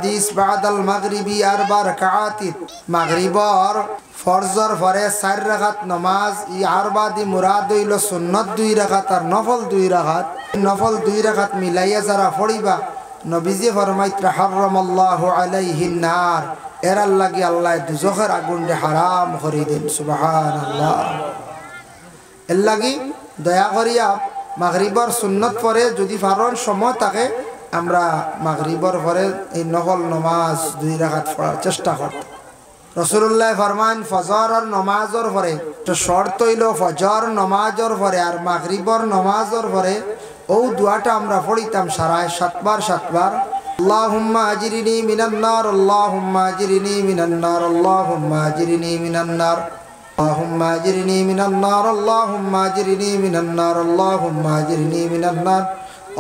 হাদিস বাদাল মাগরিবি আরবা রাকাআতিন মাগরিবর ফরজর পরে 4 রাকাত নামাজ ই আরবা দি মুরাদ হইল সুন্নাত 2 রাকাত আর নফল 2 রাকাত নফল 2 রাকাত মিলাইয়া যারা পড়িবা নবীজি ফরমাইত্রা হারামাল্লাহু আলাইহিন নার এরার লাগি আল্লাহ দুজখের আগুনকে হারাম করে দেন সুবহানাল্লাহ। এর লাগি দয়া করিয়া মাগরিবর সুন্নত পরে যদি ফারন সময় থাকে আমরা মাগরিবর পরে এই নফল নামাজ 2 রাকাত পড়ার চেষ্টা করব। রাসূলুল্লাহ ফরমান ফজর আর নামাজের পরে তো শর্ত হইল ফজর নামাজের পরে আর মাগরিবর নামাজের পরে ও দোয়াটা আমরা পড়িতাম সারায় 7 বার 7 বার আল্লাহুম্মা আজরিনি মিনান নার আল্লাহুম্মা আজরিনি মিনান নার আল্লাহুম্মা আজরিনি মিনান নার আল্লাহুম্মা আজরিনি মিনান নার আল্লাহুম্মা আজরিনি মিনান নার আল্লাহুম্মা আজরিনি মিনান নার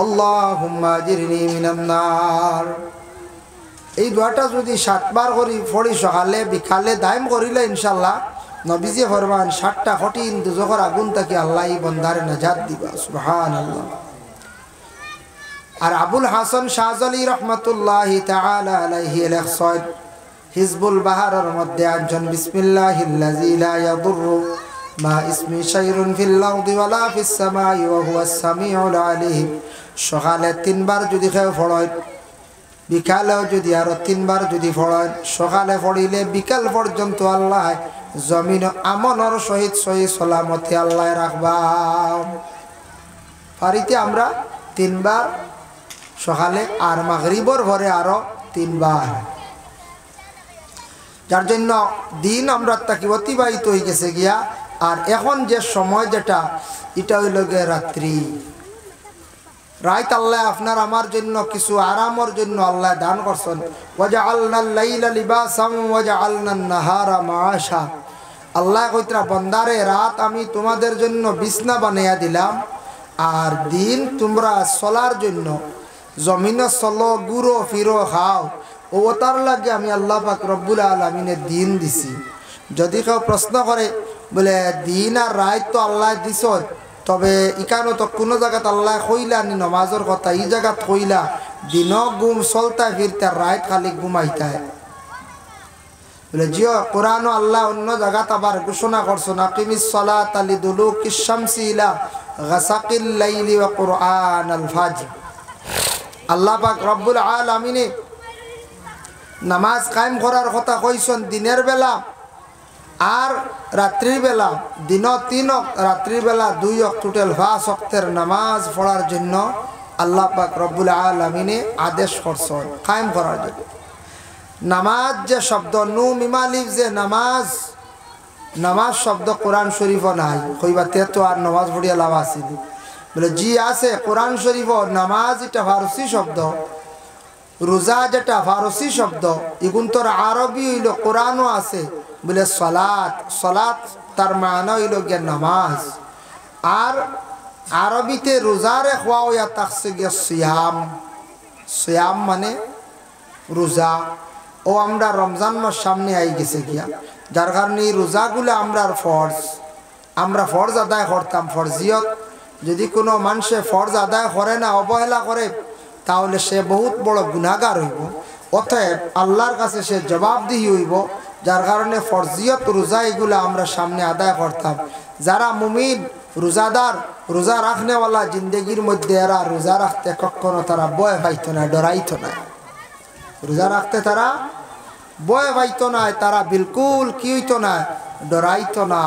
আল্লাহুম্মা আজরিনি মিনান নার। এই দোয়াটা যদি 7 বার করি পড়ি সকালে বিকালে দাইম করিলে ইনশাআল্লাহ নবীজি ফরমান 60টা কঠিন দুজখের আগুন থেকে আল্লাহ এই বান্দারে নাজাত দিবা সুবহানাল্লাহ। আর আবুল হাসান শাহজালি রহমাতুল্লাহি তাআলা আলাইহি লেখছেন হিজবুল বাহারের মধ্যে আনছেন বিসমিল্লাহিল্লাযী লা ইয়াদুররু মা ইসমি শাইউন ফিল আরদি ওয়ালা ফিস সামাই ওয়া হুয়াস সামিউল আলিম। সকালে 3 বার যদি কেউ পড়েন বিকালেও যদি আরো 3 বার যদি পড়েন সকালে পড়িলে বিকাল পর্যন্ত আল্লাহ জমিন আমনের সহিত সহি সালামতে আল্লাহ রাখবা। পারিতে আমরা 3 বার সকালে আর মাগরিবর পরে আরো 3 বার, যার জন্য দিন আমরা তাকে অতিবাহিত হয়ে গেছে গিয়া। আর এখন যে সময় যেটা এটা হইল গিয়ে রাত্রি রাত আল্লাহ আপনার আমার জন্য কিছু আরামের জন্য আল্লাহ দান করছেন। ওয়াজআলনাল লাইলা লিবাসাম ওয়াজআলনান নাহারা মাআশা। আল্লাহ কইতরা বান্দারে রাত আমি তোমাদের জন্য বিছনা বানাইয়া দিলাম আর দিন তোমরা চলার জন্য জমিনে চলো ঘুরো ফিরো খাও ও তার লাগে আমি আল্লাহ পাক রব্বুল আলামিনের দিন দিছি। যদি কেউ প্রশ্ন করে বলে দিন আর রাত তো আল্লাহ দিছ তবে ইকানো তো কোনো জায়গাত আল্লাহ কইলা নি নমাজের কথা এই জায়গাত কইলা দিন ঘুম চলতা ফিরতে রাত খালি ঘুমাইতায় বলে জিও কোরআন আল্লাহ অন্য জায়গাত আবার ঘোষণা করছেন আকিমিস সালাতা লিদুলুকিশ শামসি ইলা গাসাকিল লাইলি ওয়া কুরআনাল ফাজর। আল্লাহ পাক রব্বুল আলামিনে নামাজ কায়েম করার কথা কইছেন দিনের বেলা আর রাত্রির বেলা। দিন 3 রাত্রির বেলা 2 টোটাল 5 ওয়াক্তের নামাজ পড়ার জন্য আল্লাহ পাক রব্বুল আলামিনে আদেশ করছেন কায়েম করার জন্য। নামাজ যে শব্দ নু মিমালিফ যে নামাজ নামাজ শব্দ কোরআন শরীফ নাই কইবাতে তো আর নামাজ পড়িয়া লাভ আছে বলে জি আছে কোরআন শরীফ নামাজ এটা ফারসি শব্দ, রোজা যেটা ফারসি শব্দ এগুন তোর আরবি হইল কোরআনও আছে বলে সালাত। সালাত তার মানে হইল গিয়ে নামাজ আর আরবিতে রোজারে খোয়া হইয়া থাকছে গিয়ে সিয়াম। সিয়াম মানে রোজা। ও আমরা রমজান মাস সামনে আই গেছে গিয়া যার কারণে এই রোজাগুলো আমরা ফরজ আদায় করতাম। ফরজিয়ত যদি কোনো মানুষে ফরজ আদায় করে না অবহেলা করে তাহলে সে বহুত বড় গুনাহগার হইব, অতএব আল্লাহর কাছে সে জবাবদিহি হইব। যার কারণে ফরজিয়ত রোজা এগুলো আমরা সামনে আদায় করতাম। যারা মুমিন রোজাদার রোজা রাখনেওয়ালা জিন্দগির মধ্যে এরা রোজা রাখতে কখনো তারা ভয় পাইত না, ডরাইত না। রোজা রাখতে তারা ভয় পাইত না, তারা বিলকুল কি হইত না, ডরাইত না।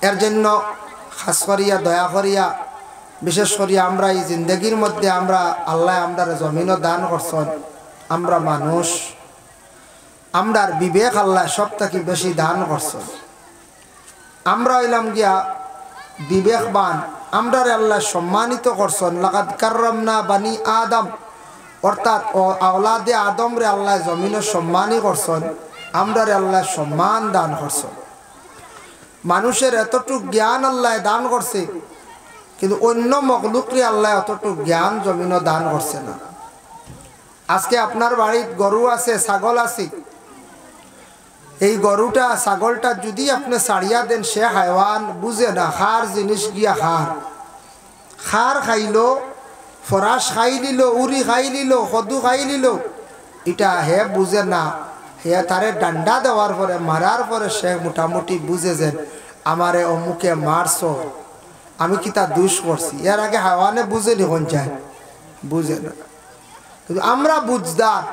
এর জন্য খাস করিয়া দয়া করিয়া বিশেষ করিয়া আমরা এই জিন্দগির মধ্যে আমরা আল্লাহ আমরা জমিনও দান করছেন। আমরা মানুষ, আমরার বিবেক আল্লাহ সব থেকে বেশি দান করছেন। আমরা হইলাম গিয়া বিবেকবান, আমরার আল্লাহ সম্মানিত করছেন। লাকাদ কাররামনা বানি আদম, অর্থাৎ আওলাদে আদম রে আল্লাহ জমিনে সম্মানই করছেন, আমরারে আল্লাহ সম্মান দান করছেন। মানুষের এতটুক জ্ঞান আল্লাহ দান করছে কিন্তু অন্য মখলুকরে আল্লাহ অতটুক জ্ঞান জমিনও দান করছে না। আজকে আপনার বাড়িত গরু আছে, ছাগল আছে, এই গরুটা ছাগলটা যদি আপনি ছাড়িয়া দেন সে হাইওয়ান বুঝে না, খার জিনিস গিয়া খার খাইল, ফরাস খাই নিল, উড়ি খাই নিল, কদু খাই নিল, এটা হে বুঝে না, হে তারে ডান্ডা দেওয়ার পরে মারার পরে সে মোটামুটি বুঝে যে আমারে অমুকে মারছো, আমি কি তা দুষ করছি। এর আগে হাওয়ানে বুঝে নিখন যায়, বুঝে না। কিন্তু আমরা বুঝদার,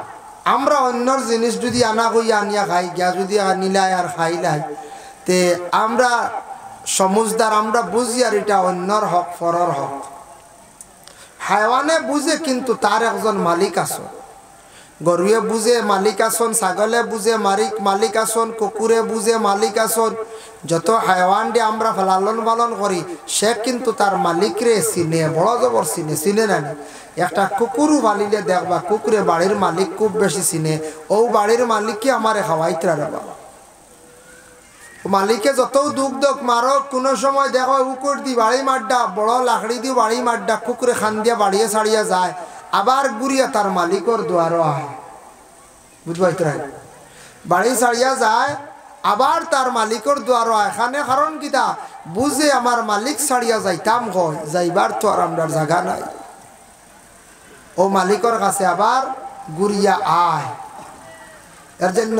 আমরা অন্যর জিনিস যদি আনা কই আনিয়া খাই গিয়া যদি নিলাই আর খাইলাই তে আমরা সমুজদার, আমরা বুঝি আর এটা অন্যর হক ফরর হক। হায়ওয়ানে বুঝে কিন্তু তার একজন মালিক আছে, গরুয়ে বুঝে মালিক আসন, ছাগলে বুঝে মালিক আসন, কুকুরে বুঝে মালিক আসন। যত হায়ওয়ান দিয়ে আমরা লালন পালন করি সে কিন্তু তার মালিকরে চিনে, বড় জবর চিনে, চিনে না। একটা কুকুরও পালিলে দেখবা কুকুরে বাড়ির মালিক খুব বেশি চিনে, ও বাড়ির মালিককে আমারে খাওয়াইতে রাখবা। মালিকে যত দুঃখ দোক মারক, কোনো সময় দেখো কুকুর দি বাড়ি মাড্ডা, বড় লাকড়ি দি বাড়ি মাড্ডা, কুকুরে খান দিয়া বাড়িয়ে ছাড়িয়া যায়, আবার গুড়িয়া তার মালিকর দুয়ারও আয়, বুঝবাইতে রাখ, বাড়ি ছাড়িয়া যায় আবার তার মালিকর দুয়ারও আয়। এখানে কারণ কিতা বুঝে আমার মালিক ছাড়িয়া যাইতাম হয়, যাইবার তো আর আমরা জায়গা নাই, ও মালিকর কাছে আবার গুড়িয়া আয়। এর জন্য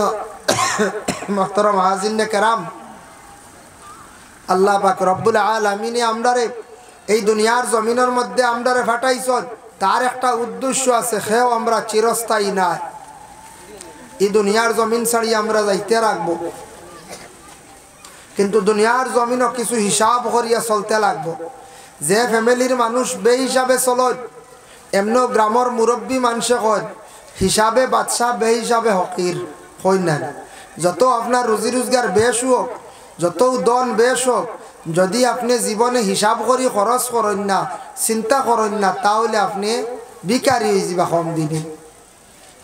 মুহতারাম হাজিরিনে কেরাম, আল্লাহ পাক রব্বুল আলামিনে আমরারে এই দুনিয়ার জমিনের মধ্যে আমরারে ফাটাইছেন, তার একটা উদ্দেশ্য আছে, সেও আমরা চিরস্থায়ী না, এই দুনিয়ার জমিন ছাড়িয়ে আমরা যাইতে রাখবো, কিন্তু দুনিয়ার জমিনও কিছু হিসাব করিয়া চলতে লাগবো। যে ফ্যামিলির মানুষ বে হিসাবে চলত, এমনও গ্রামের মুরব্বী মানুষে কয় হিসাবে বাদশাহ বে হিসাবে হকির, কই না। যত আপনার রুজি রোজগার বেশ হোক, যত দন বেশ হোক, যদি আপনি জীবনে হিসাব করি খরচ করেন না, চিন্তা করেন না, তাহলে আপনি বিকারি হয়ে যাবা কম দিনে।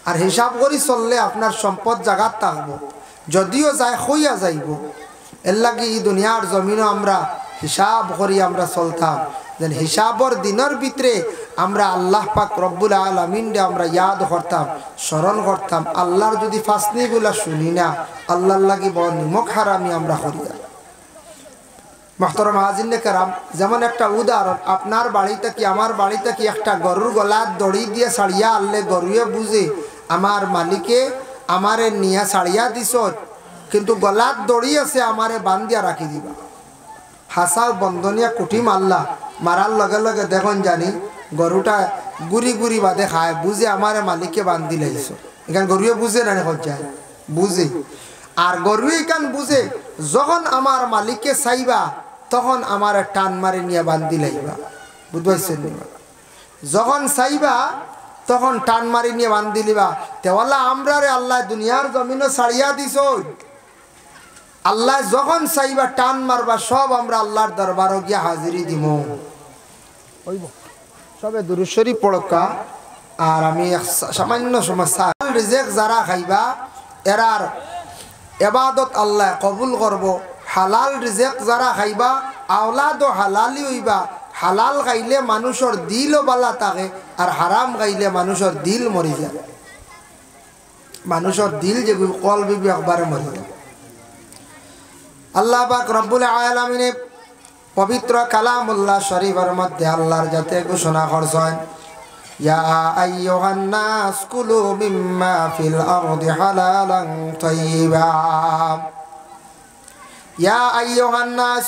আর হিসাব করি চললে আপনার সম্পদ জাগাত থাকবো, যদিও যায় হইয়া যাইব। এর লাগে এই দুনিয়ার জমিনও আমরা হিসাব করি আমরা চলতাম, যেন হিসাবর দিনের ভিতরে আমরা আল্লাহ পাক রব্বুল আলামিনকে আমরা ইয়াদ করতাম, স্মরণ করতাম। আল্লাহর যদি ফাসনিগুলা শুনি না, আল্লাহর লাগি বড় নিমক হারামি আমরা করিয়া। মুহতারাম হাজিরিনে কেরাম, যেমন একটা উদাহরণ, আপনার বাড়িতে কি আমার বাড়িতে কি একটা গরুর গলার দড়ি দিয়ে ছাড়িয়া আনলে গরুয়ে বুঝে আমার মালিকে আমারে নিয়ে ছাড়িয়া দিস, কিন্তু গলার দড়ি আছে আমারে বান্ধিয়া রাখি দিবা। হাসাও বন্ধনিয়া কুটি মারলা, মারার লগে লগে দেখুন জানি গরুটা গুড়ি গুড়ি বাদে খায়, বুঝে আমারে মালিককে বান্ধি লাইছ। এখানে গরুয়ে বুঝে না যায়, বুঝে। আর গরু এখান বুঝে যখন আমার মালিককে চাইবা তখন আমার টান মারি নিয়ে বান্ধি লাইবা, বুঝবাইছেন? যখন চাইবা তখন টান মারি নিয়ে বান্ধি লিবা। তেওয়ালা আমরা রে আল্লাহ দুনিয়ার জমিনও ছাড়িয়া দিছ, আল্লাহ যখন চাইবা টান মারবা সব আমরা আল্লাহর দরবারও গিয়া হাজিরি দিব। সবে দুরূদ শরীফ পড়কা। আর আমি সামান্য সমস্যা, রিজেক যারা খাইবা এরার এবাদত আল্লাহ কবুল করব। হালাল রিজেক যারা খাইবা আওলাদও হালালি হইবা। হালাল খাইলে মানুষের দিলও বালা থাকে, আর হারাম খাইলে মানুষের দিল মরি যায়। মানুষের দিল যে কলবি একবারে মরি যায়। আল্লাহ পাক রব্বুল আলামিনে পবিত্র কালামুল্লাহ শরীফের মধ্যে আল্লাহর যাতে ঘোষণা করছেন, ইয়া আইয়ুহান নাস কুলু মিম্মা ফিল আরদি হালালান তাইয়্যিবা। ইয়া আইয়ুহান নাস,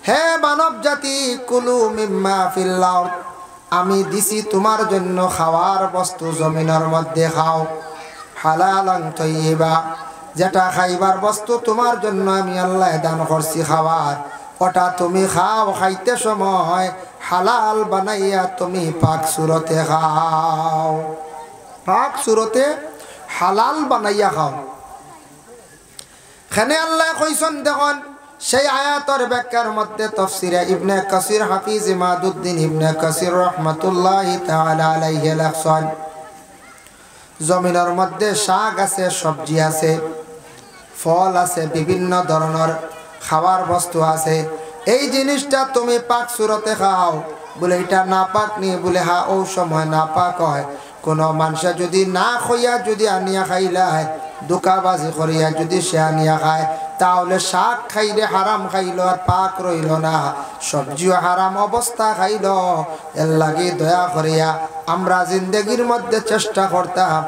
হে মানব জাতি, কুলু মিম্মা ফিল আরদ, আমি দিছি তোমার জন্য খাওয়ার বস্তু জমিনের মধ্যে খাও। হালালান তাইয়্যিবা, যেটা খাইবার বস্তু তোমার জন্য আমি আল্লাহ দান করছি খাবার, ওটা তুমি খাও। খাইতে সময় হালাল বানাইয়া তুমি পাক সুরতে খাও, পাক সুরতে হালাল বানাইয়া খাও। খানে আল্লাহ কইছেন দেখুন সেই আয়াতের ব্যাখ্যার মধ্যে তাফসীরে ইবনে কাসির হাফিজ ইমাদউদ্দিন ইবনে কাসির রাহমাতুল্লাহি তাআলা আলাইহি লেখছেন, জমিনের মধ্যে শাক আছে, সবজি আছে, ফল আছে, বিভিন্ন ধরনের খাবার বস্তু আছে। এই জিনিসটা তুমি পাক সুরতে খাও। বলে এটা না পাক নিয়ে বলে হা ও সময় না পাক হয়। কোনো মানুষে যদি না খইয়া যদি আনিয়া খাইলা হয়, দোকাবাজি করিয়া যদি সে আনিয়া খায়, তাহলে শাক খাইলে হারাম খাইল আর পাক রইল না, সবজিও হারাম অবস্থা খাইল। এর লাগে দয়া করিয়া আমরা জিন্দগির মধ্যে চেষ্টা করতাম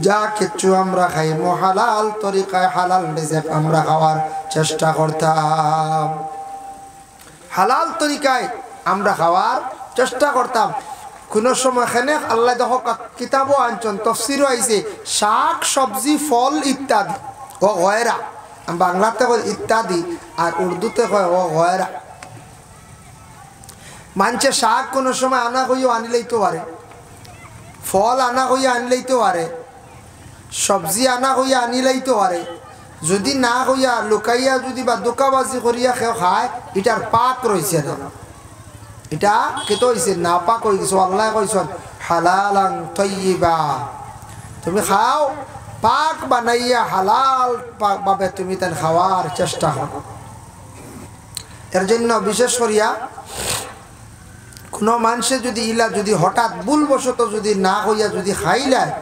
যা কিছু আমরা খাইমো হালাল তরিকায় হালাল রিজিক আমরা খাওয়ার চেষ্টা করতাম, হালাল তরিকায় আমরা খাওয়ার চেষ্টা করতাম। কোন সময় খেনে আল্লাহ দেখো কিতাবও আনছেন, তফসিরও আইছে, শাক সবজি ফল ইত্যাদি ও গয়রা, বাংলাতে কয় ইত্যাদি আর উর্দুতে কয় ও গয়রা। মানছে শাক কোনো সময় আনা হইও আনিলেইতে পারে, ফল আনা হইয়া আনিলেইতে পারে, সবজি আনা হইয়া আনিলেইতে পারে। যদি না হইয়া লুকাইয়া যদি বা দোকাবাজি করিয়া কেউ খায়, এটার পাক রয়েছে না, এটা কেতো হয়েছে না পাক হয়ে গেছে। আল্লাহ কইছেন হালালান তাইয়্যিবা, তুমি খাও পাক বানাইয়া হালাল পাক ভাবে তুমি তেন খাওয়ার চেষ্টা করো। এর জন্য বিশেষ করিয়া কোনো মানুষে যদি ইলা যদি হঠাৎ ভুলবশত যদি না হইয়া যদি খাইলায়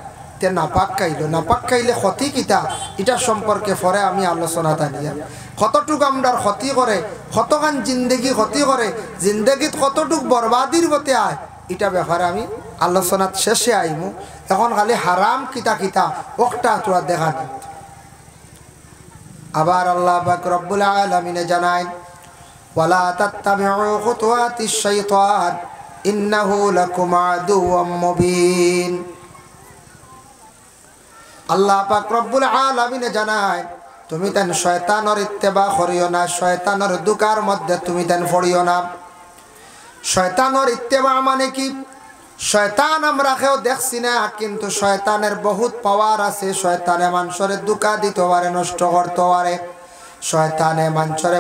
তে নাপাক খাইল, নাপাক খাইলে ক্ষতি কিতা এটা সম্পর্কে পরে আমি আলোচনা তানিয়া কতটুক আমরার ক্ষতি করে, কতখান জিন্দগি ক্ষতি করে, জিন্দগিত কতটুক বরবাদির গতে আয়, এটা ব্যাপারে আমি আলোচনাত শেষে আইমু। এখন খালি হারাম কিতা কিতা ওটা তোরা দেখা নেই। আবার আল্লাহ পাক রব্বুল আলামিনে জানায় ওয়ালা তাত্তাবিউ খুতুওয়াতিশ শাইতান ইন্নাহু লাকুম আদুওয়াম মুবিন। আল্লাহ পাক রব্বুল আলামিনে জানায় তুমি তেন শয়তানের ইত্তেবা করিও না, শয়তানের দুকার মধ্যে তুমি তেন পড়িও না। শয়তানের ইত্তেবা মানে কি? শয়তান আমরা কেউ দেখছি না, কিন্তু শয়তানের বহুত পাওয়ার আছে। শয়তানে মানুষের দুকা দিতে পারে, নষ্ট করতে পারে। শয়তানে মানুষের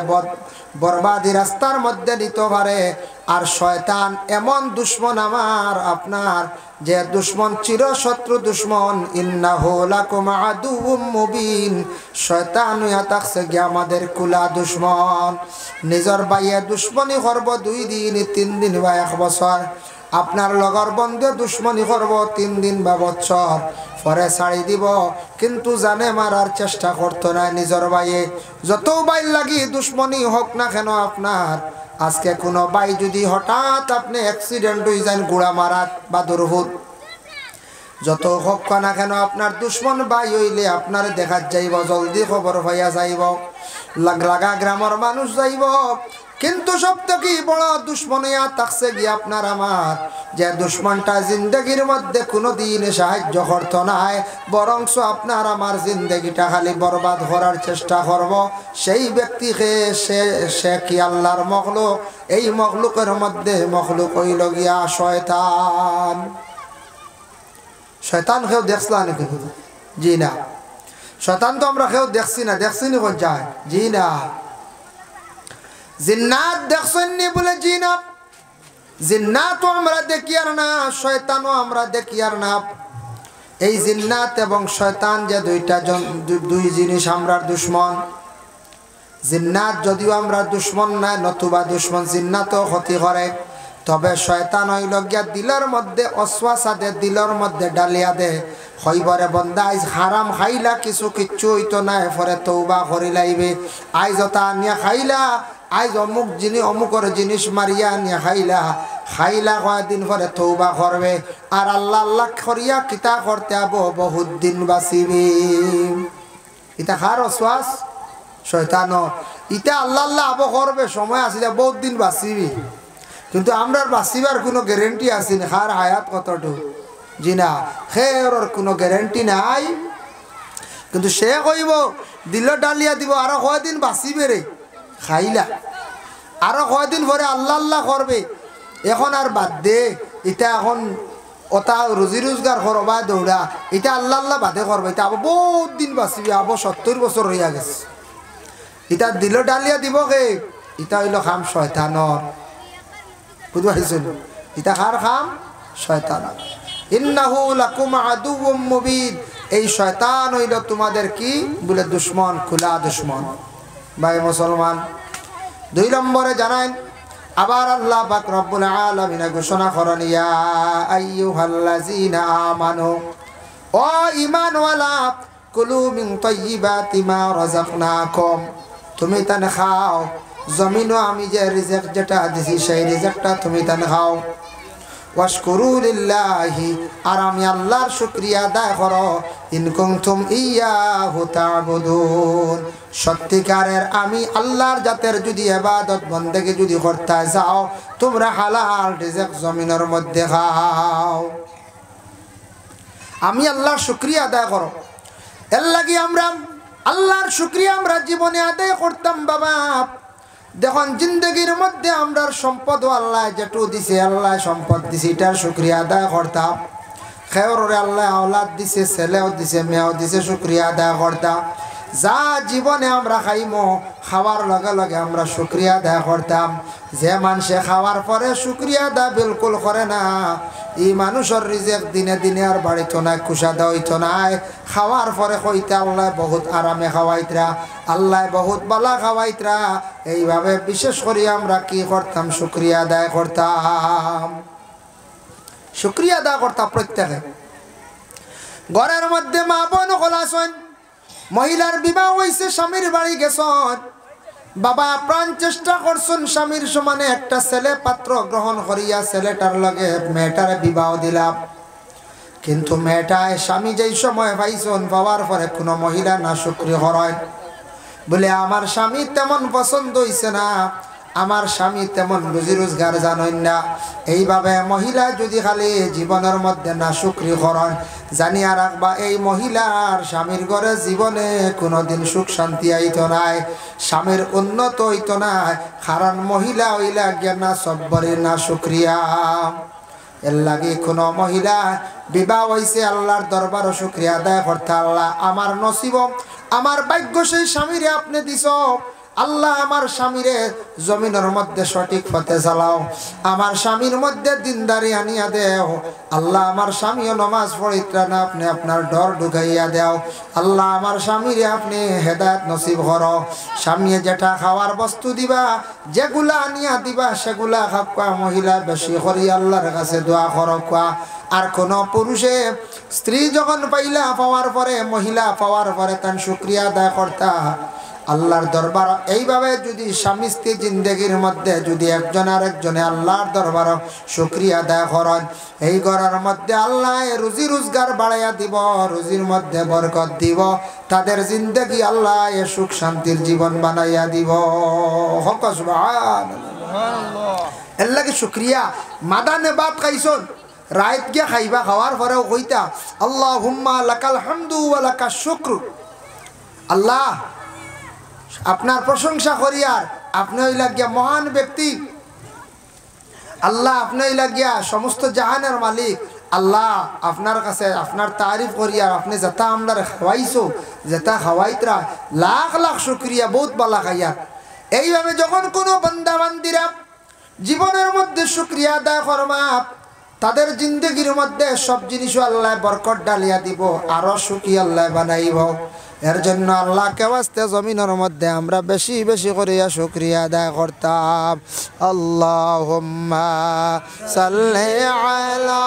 বরবাদি রাস্তার মধ্যে নিতে পারে। আর শয়তান এমন দুশ্মন আমার আপনার, যে দুশ্মন চিরশত্রু দুশ্মন। ইন্নাহু লাকুম আদুউম মুবিন। শয়তান হইয়া থাকছে গিয়ে আমাদের কুলা দুশ্মন। নিজের বাইয়ে দুশ্মনী করব 2 দিন 3 দিন বা 1 বছর, আপনার লগর বন্ধু দুশ্মনী করব 3 দিন বা বছর, পরে ছাড়ি দিব। কিন্তু জানে মারার চেষ্টা করতো না নিজের বাইয়ে। যত বাইর লাগি দুশ্মনী হোক না কেন আপনার, আজকে কোনো ভাই যদি হঠাৎ আপনি অ্যাক্সিডেন্ট হয়ে যান গুড়া মারাত বা দুর্ঘট, যত হোক না কেন আপনার দুশ্মন ভাই হইলে আপনার দেখা যাইব, জলদি খবর হইয়া যাইব, লাগা গ্রামের মানুষ যাইব। কিন্তু সব থেকে বড় দুশ্মন ইয়া থাকছে গিয়ে আপনার আমার, যে দুশ্মনটা জিন্দগির মধ্যে কোনোদিন সাহায্য করতো নাই, বরংস আপনার আমার জিন্দগিটা খালি বরবাদ করার চেষ্টা করব। সেই ব্যক্তিকে সে কি আল্লাহর মখলুক। এই মখলুকের মধ্যে মখলুক হইল গিয়া শয়তান। শয়তান কেউ দেখলা নাকি? জি না। শয়তান তো আমরা কেউ দেখছি না, দেখছি নি কোন যায়? জি না। জিন্নাত দেখছেন নি বলে জি না? জিন্নাতও আমরা দেখি আর না, শয়তানও আমরা দেখি আর না। এই জিন্নাত এবং শয়তান যে দুই জিনিস আমরার দুশ্মন। জিন্নাত যদিও আমরা দুশ্মন না, নতুবা দুশ্মন, জিন্নাতও ক্ষতি করে। তবে শয়তান হইল গিয়া দিলের মধ্যে অশ্বাসা দে, দিলের মধ্যে ডালিয়া দে। হইবরে বন্দা আইজ হারাম খাইলা, কিচ্ছু হইতো না, এরপরে তৌবা করি লাইবে। আইজ ওটা নিয়ে খাইলা, আইজ অমুকর জিনিস মারিয়া নিয়ে খাইলা কয়েকদিন পরে তৌবা করবে। আর আল্লাহ আল্লাহ করিয়া কিতা করতে আবো, বহুত দিন বাঁচিবি। ইটা খার অশ্বাস শয়তান। ইটা আল্লাহ আল্লাহ আবো করবে, সময় আসিলে বহুত দিন বাঁচিবি। কিন্তু আমরা বাঁচিবার কোনো গ্যারেন্টি আছে না? খার হায়াত কতটুকু? জি না, খের কোনো গ্যারেন্টি নাই। কিন্তু সে কইব দিল ডালিয়া দিব, আরো কয়দিন বাঁচিবে রে খাইলা, আরো কয়দিন পরে আল্লাহ আল্লাহ করবে। এখন আর বাদ দে, এটা এখন ওটা রুজি রোজগার করবা দৌড়া, এটা আল্লাহ আল্লাহ বাদে করবে। এটা আবার বহুত দিন বাঁচিবি, আবার 70 বছর হইয়া গেছে। এটা দিল ডালিয়া দিব কে? এটা হইল খাম শয়তানর। বুঝতে পারছেন? এটা কার খাম? শয়তান। ইন্নাহু লাকুম আদুউম মুবিন। এই শয়তান হইল তোমাদের কি বলে দুশ্মন, খোলা দুশ্মন। ভাই মুসলমান, 2 নম্বরে জানাই আবার আল্লাহ পাক রব্বুল আলামিন ঘোষণা করেন, ইয়া আইয়ুহাল্লাযীনা আমানু, ও ঈমানওয়ালা, কুলু মিন তাইয়্যিবাতি মা রাযাকনাকুম, তুমি তান খাও, জমিনও আমি যে রিজিক যেটা দিছি সেই রিজিকটা তুমি তান খাও। ওয়াশকুরু লিল্লাহি, আর আমি আল্লাহর শুকরিয়া আদায় করো, ইন কুনতুম ইয়াহু তা'বুদুন, সত্যিকারের আমি আল্লাহর জাতের যদি ইবাদত বন্দেগী যদি করতে যাও, তোমরা হালাল রিজিক জমিনের মধ্যে খাও। আমি আল্লাহর শুকরিয়া আদায় করো। এর লাগি আমরা আল্লাহর শুকরিয়া আমরা জীবনে আদায় করতাম। বাবা দেখুন, জিন্দগির মধ্যে আমরা সম্পদ আল্লাহ যেটু দিছে, আল্লাহ সম্পদ দিছে, এটার শুকরিয়া আদায় করতাম। খেয়রে আল্লাহ আওলাদ দিছে, ছেলেও দিছে, মেয়েও দিছে, শুকরিয়া আদায় করতাম। যা জীবনে আমরা খাইমো, খাওয়ার লগে লগে আমরা শুকরিয়া আদায় করতাম। যে মানুষে খাওয়ার পরে শুকরিয়া আদায় বিলকুল করে না, এই মানুষের রিজিক দিনে দিনে আর বাড়িত নাই, কুশাদা হইতো নাই। খাওয়ার পরে কইতে আল্লাহ বহুত আরামে খাওয়াইতরা, আল্লাহ বহুত বালা খাওয়াইতরা। এইভাবে বিশেষ করে আমরা কি করতাম? শুকরিয়া আদায় করতাম, শুকরিয়া আদায় করতাম প্রত্যেকে। ঘরের মধ্যে মা বোন খোলাছেন, মহিলার বিবাহ হয়েছে, স্বামীর বাড়ি গেছেন, বাবা প্রাণ চেষ্টা করছেন স্বামীর সমানে একটা ছেলে পাত্র গ্রহণ করিয়া ছেলেটার লগে মেয়েটার বিবাহ দিলাম। কিন্তু মেয়েটায় স্বামী যেই সময় পাইছেন, পাওয়ার পরে কোনো মহিলা না শুকরি করেন, বলে আমার স্বামী তেমন পছন্দ হইছে না, আমার স্বামী তেমন রুজি রোজগার জানেন না। এইভাবে মহিলা যদি খালি জীবনের মধ্যে না শুকরি করেন, জানিয়া রাখবা এই মহিলার স্বামীর ঘরে জীবনে কোনোদিন সুখ শান্তি আইত নাই, স্বামীর উন্নত হইত নাই। কারণ মহিলা হইলা গিয়া না সব্বরের না শুক্রিয়া। এর লাগে কোনো মহিলা বিবাহ হইছে, আল্লাহর দরবার শুক্রিয়া আদায় করতে, আল্লাহ আমার নসিব, আমার ভাগ্য সেই স্বামীরে আপনি দিছ। আল্লাহ আমার স্বামীরে জমিনের মধ্যে সঠিক পথে চালাও, আমার স্বামীর মধ্যে দিনদারি আনিয়া দেও। আল্লাহ আমার স্বামীও নমাজ পড়িত্রা না, আপনি আপনার ডর ঢুকাইয়া দেও। আল্লাহ আমার স্বামীরে আপনি হেদায়েত নসিব করো। স্বামী যেটা খাওয়ার বস্তু দিবা, যেগুলা আনিয়া দিবা সেগুলা খাওয়া। মহিলা বেশি করি আল্লাহর কাছে দোয়া করো। আর কোন পুরুষে স্ত্রী যখন পাইলা পাওয়ার পরে, মহিলা পাওয়ার পরে তার শুকরিয়া আদায় করতা আল্লাহর দরবার। এইভাবে যদি স্বামী স্ত্রী জিন্দগির মধ্যে যদি একজন আর একজনে আল্লাহর দরবার শুকরিয়া আদায় করেন, এই ঘরের মধ্যে আল্লাহ রুজি রোজগার বাড়াইয়া দিব, রুজির মধ্যে বরকত দিব, তাদের জিন্দগি আল্লাহ সুখ শান্তির জীবন বানাইয়া দিব। হক সুবহানাল্লাহ। এর লাগে শুকরিয়া। মাদানে বাত খাইছন, রাত গিয়া খাইবা, খাওয়ার পরেও কইতা আল্লাহুম্মা লাকাল হামদু ওয়া লাকাশ শুকরু। আল্লাহ আপনার প্রশংসা করি, আর আপনি হইলা গিয়া মহান ব্যক্তি। আল্লাহ আপনি হইলা গিয়া সমস্ত জাহানের মালিক। আল্লাহ আপনার কাছে আপনার তারিফ করি, আর আপনি যেটা আমরা খাওয়াইছো, যেটা খাওয়াইতরা, লাখ লাখ শুকরিয়া, বহুত বালা খাইয়া। এইভাবে যখন কোনো বান্দা বান্দিরা জীবনের মধ্যে শুকরিয়া আদায় করবা, তাদের জিন্দগির মধ্যে সব জিনিস আল্লাহ বরকত ডালিয়া দিব, আরো সুখী আল্লাহ বানাইব। এর জন্য আল্লাহকে ওয়াস্তে জমিনের মধ্যে আমরা বেশি বেশি করিয়া শুকরিয়া আদায় করতাম। আল্লাহুম্মা সাল্লি আলা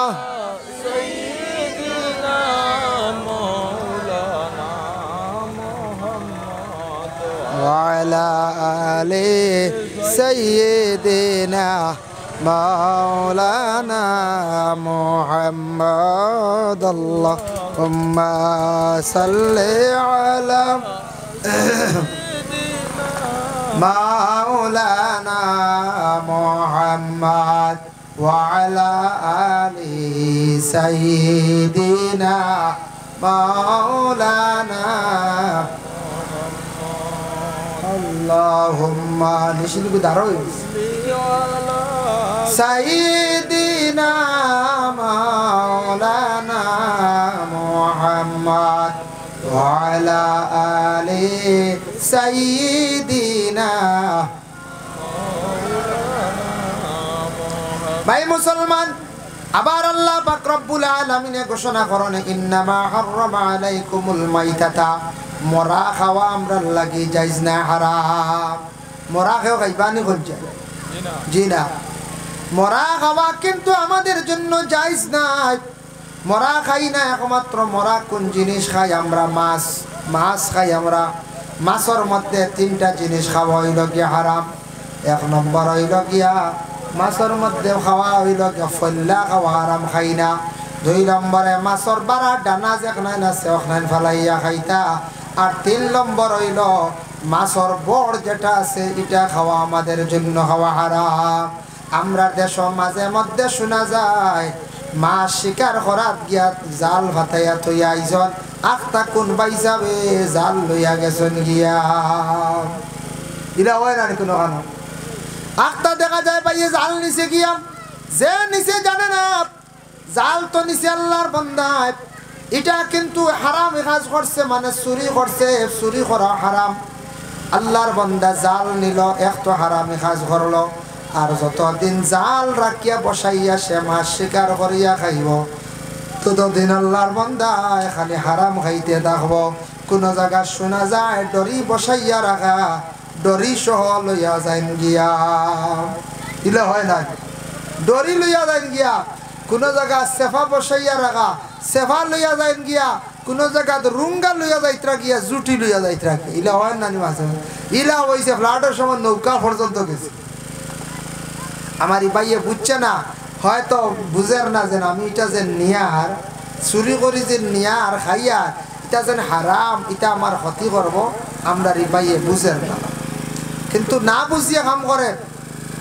সাইয়্যিদিনা মাওলানা মুহাম্মদ ওয়া আলা আলি সাইয়্যিদিনা মাওলানা মুহাম্মদ। আল্লাহুম্মা সাল্লি আলা মাওলানা মুহাম্মদ ওয়া আলা আলি সাইয়্যিদিনা মাওলানা। আল্লাহুম্মা নিশিল গুদারো সাইয়্যিদিনা মাওলানা মুহাম্মদ ওয়া আলা আলি সাইয়্যিদিনা। ভাই মুসলমান, আবার আল্লাহ পাক রব্বুল আলামিন ঘোষণা করেন, ইন্নামা হাররামা আলাইকুমুল মাইতাতা, মরা খাওয়া আমরা লাগি জায়েজ না, হারাম। মরা খাওয়া খাইবানি হজ্জা? জি না, মরা খাওয়া কিন্তু আমাদের জন্য জায়েজ নাই। মরা খাই না, একমাত্র মরা কোন জিনিস খাই আমরা? মাছ। মাছ খাই আমরা। মাছের মধ্যে তিনটা জিনিস খাওয়া হইল গিয়া হারাম। এক নম্বর হইল গিয়া মাছের মধ্যে খাওয়া হইল ফল্লা খাওয়া হারাম খাই না। 2 নম্বরে মাছের বাড়া ডানা যেখানে আছে ওখানে ফালাইয়া খাইতা। আর 3 নম্বর হইল মাছের বড় যেটা আছে এটা খাওয়া আমাদের জন্য খাওয়া হারাম। আমরা দেশ মাঝে মধ্যে শোনা যায় মাছ শিকার করাত গিয়া জাল ভাতাইয়া থইয়া আইজন আখতা কোন বাইসাবে জাল লইয়া গেছেন গিয়া। ইলা হয় না কোনো কারণ আখতা দেখা যায় পাইয়ে জাল নিচে গিয়া, যে নিচে জানে না জাল তো নিচে আল্লাহর বান্দায়। এটা কিন্তু হারাম কাজ করছে, মানে চুরি করছে, চুরি করা হারাম। আল্লাহর বান্দা জাল নিল, এক তো হারামি কাজ করলো। আর যতদিন জাল রাখিয়া বসাইয়া সে মাছ শিকার করিয়া খাইব ততদিন আল্লাহর বান্দা খালি হারাম খাইতে থাকব। কোন জায়গা শোনা যায় ডরি বসাইয়া রাখা, ডরি সহ লইয়া যাইন গিয়া। ইলে হয় না, ডরি লইয়া যাইন গিয়া। কোন জায়গা সেফা বসাইয়া রাখা, সেফা লইয়া যাইন গিয়া। কোন জায়গা রুঙ্গা লইয়া যাইতরা গিয়া, জুটি লইয়া যাইতরা গিয়া। ইলা হয় না মাঝে ইলা হয়েছে ফ্লাটের সময় নৌকা পর্যন্ত গেছে। আমার ভাইয়ে বুঝছে না, হয়তো বুঝের না যেন আমি এটা যে নিয়ার চুরি করি যে নিয়ার খাইয়া এটা যেন হারাম, এটা আমার ক্ষতি করবো। আমরা ভাইয়ে বুঝের না, কিন্তু না বুঝিয়ে কাম করে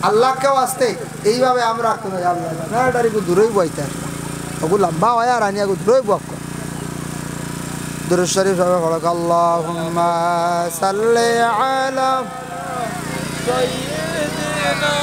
আল্লাহকেও আসতে এইভাবে আমরা দূরেই বইতে ওগু লম্বা হয় আর আনি আগু দূরেই বক দুরূদ শরীফ সবাই পড়ক। আল্লাহুম্মা সাল্লি আলা সাইয়্যিদিনা